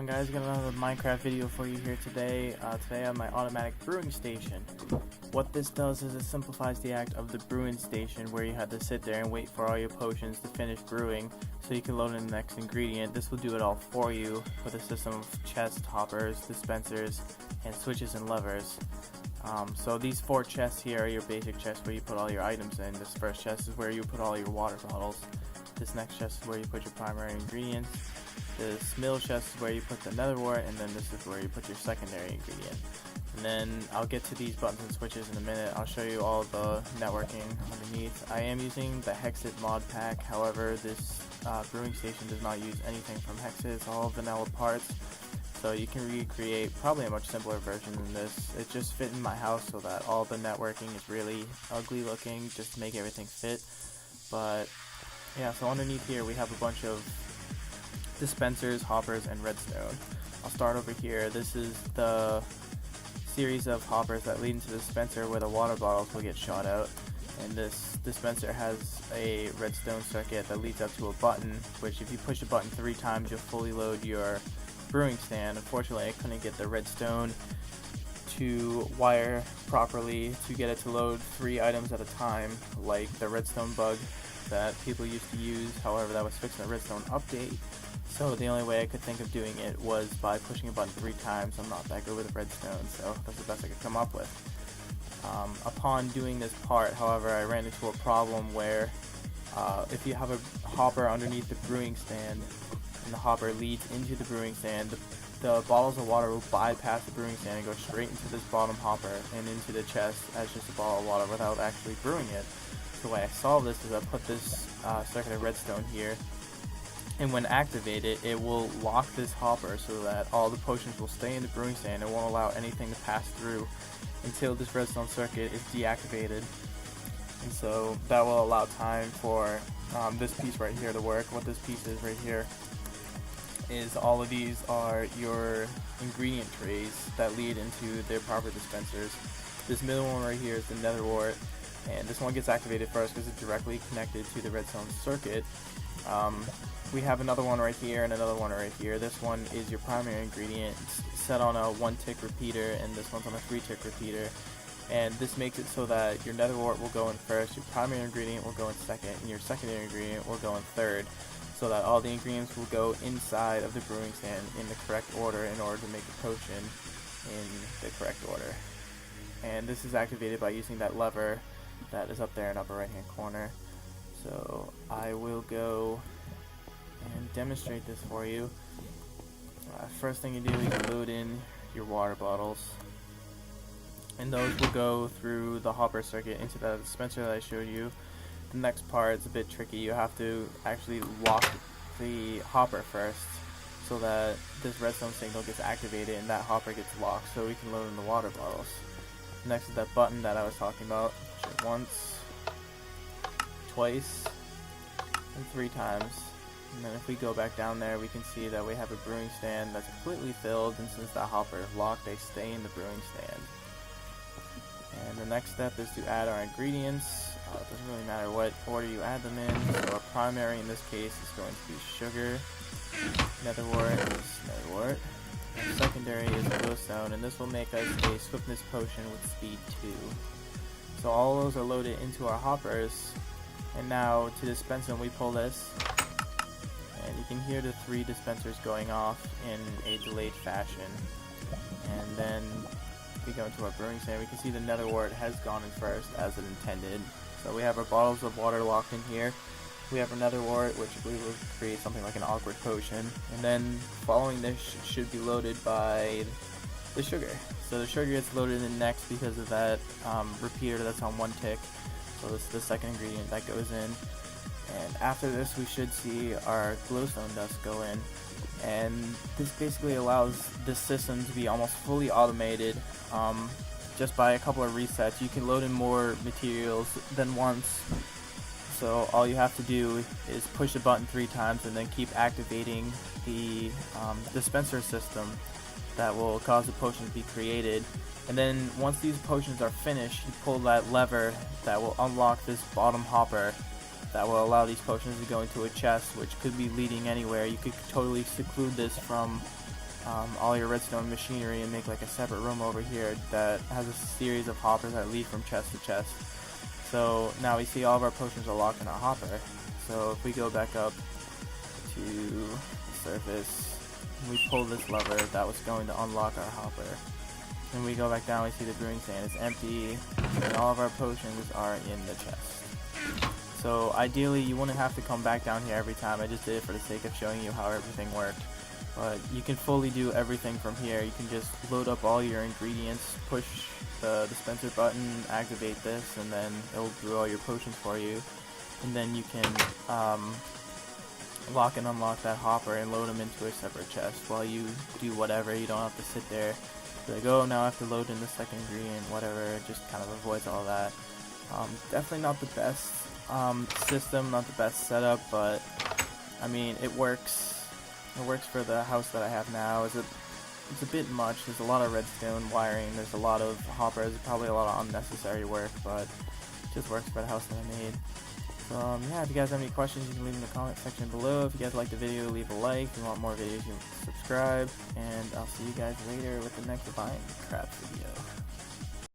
on, guys? Got another Minecraft video for you here today. Today on my automatic brewing station. What this does is it simplifies the act of the brewing station, where you have to sit there and wait for all your potions to finish brewing so you can load in the next ingredient. This will do it all for you with a system of chests, hoppers, dispensers, and switches and levers. So these 4 chests here are your basic chests where you put all your items in. This first chest is where you put all your water bottles. This next chest is where you put your primary ingredients. This middle chest is where you put the nether wart, and then this is where you put your secondary ingredient. And then I'll get to these buttons and switches in a minute. I'll show you all the networking underneath. I am using the Hexit mod pack, however this brewing station does not use anything from Hexit. It's all vanilla parts, so you can recreate probably a much simpler version than this. It just fit in my house so that all the networking is really ugly looking, just to make everything fit. But yeah, so underneath here we have a bunch of dispensers, hoppers, and redstone. I'll start over here. This is the series of hoppers that lead into the dispenser where the water bottles will get shot out. And this dispenser has a redstone circuit that leads up to a button, which if you push a button 3 times you'll fully load your brewing stand. Unfortunately, I couldn't get the redstone to wire properly to get it to load 3 items at a time, like the redstone bug that people used to use. However, that was fixed in the redstone update. So the only way I could think of doing it was by pushing a button 3 times. I'm not that good with redstone, so that's the best I could come up with. Upon doing this part, however, I ran into a problem where if you have a hopper underneath the brewing stand and the hopper leads into the brewing stand, the bottles of water will bypass the brewing stand and go straight into this bottom hopper and into the chest as just a bottle of water without actually brewing it. The way I solved this is I put this circuit of redstone here, and when activated it will lock this hopper so that all the potions will stay in the brewing stand and won't allow anything to pass through until this redstone circuit is deactivated. And so that will allow time for this piece right here to work. What this piece is right here is all of these are your ingredient trays that lead into their proper dispensers. This middle one right here is the nether wart, and this one gets activated first because it's directly connected to the redstone circuit. We have another one right here and another one right here. This one is your primary ingredient. It's set on a 1-tick repeater, and this one's on a 3-tick repeater. And this makes it so that your nether wart will go in first, your primary ingredient will go in second, and your secondary ingredient will go in third, so that all the ingredients will go inside of the brewing stand in the correct order in order to make the potion in the correct order. And this is activated by using that lever that is up there in the upper right hand corner. So I will go and demonstrate this for you. First thing you do is you load in your water bottles, and those will go through the hopper circuit into the dispenser that I showed you. The next part is a bit tricky. You have to actually lock the hopper first so that this redstone signal gets activated and that hopper gets locked so we can load in the water bottles. Next is that button that I was talking about. Push it once, twice, and 3 times. And then if we go back down there, we can see that we have a brewing stand that's completely filled, and since that hopper is locked, they stay in the brewing stand. And the next step is to add our ingredients. It doesn't really matter what order you add them in. So our primary in this case is going to be sugar, nether wart is nether wart, and secondary is glowstone, and this will make us a swiftness potion with speed 2. So all those are loaded into our hoppers, and now to dispense them we pull this, and you can hear the 3 dispensers going off in a delayed fashion. And then if we go into our brewing stand, we can see the nether wart has gone in first as it intended. So we have our bottles of water locked in here. We have our nether wart, which we will create something like an awkward potion. And then following this should be loaded by the sugar. So the sugar gets loaded in next because of that repeater that's on 1 tick. So this is the second ingredient that goes in. And after this we should see our glowstone dust go in. And this basically allows this system to be almost fully automated. Just by a couple of resets, you can load in more materials than once. So all you have to do is push the button 3 times and then keep activating the dispenser system that will cause the potion to be created. And then once these potions are finished, you pull that lever that will unlock this bottom hopper that will allow these potions to go into a chest, which could be leading anywhere. You could totally seclude this from all your redstone machinery and make like a separate room over here that has a series of hoppers that lead from chest to chest. So now we see all of our potions are locked in our hopper. So if we go back up to the surface, we pull this lever that was going to unlock our hopper. When we go back down, we see the brewing stand is empty, and all of our potions are in the chest. So ideally, you wouldn't have to come back down here every time. I just did it for the sake of showing you how everything worked. But you can fully do everything from here. You can just load up all your ingredients, push the dispenser button, activate this, and then it'll brew all your potions for you. And then you can lock and unlock that hopper and load them into a separate chest while you do whatever. You don't have to sit there like, oh, now I have to load in the second ingredient, whatever. It just kind of avoids all that. Definitely not the best system, not the best setup, but I mean, it works. It works for the house that I have now. It's a bit much. There's a lot of redstone wiring. There's a lot of hoppers. Probably a lot of unnecessary work, but it just works for the house that I made. So yeah, if you guys have any questions, you can leave them in the comment section below. If you guys like the video, leave a like. If you want more videos, you can subscribe. And I'll see you guys later with the next Minecraft video.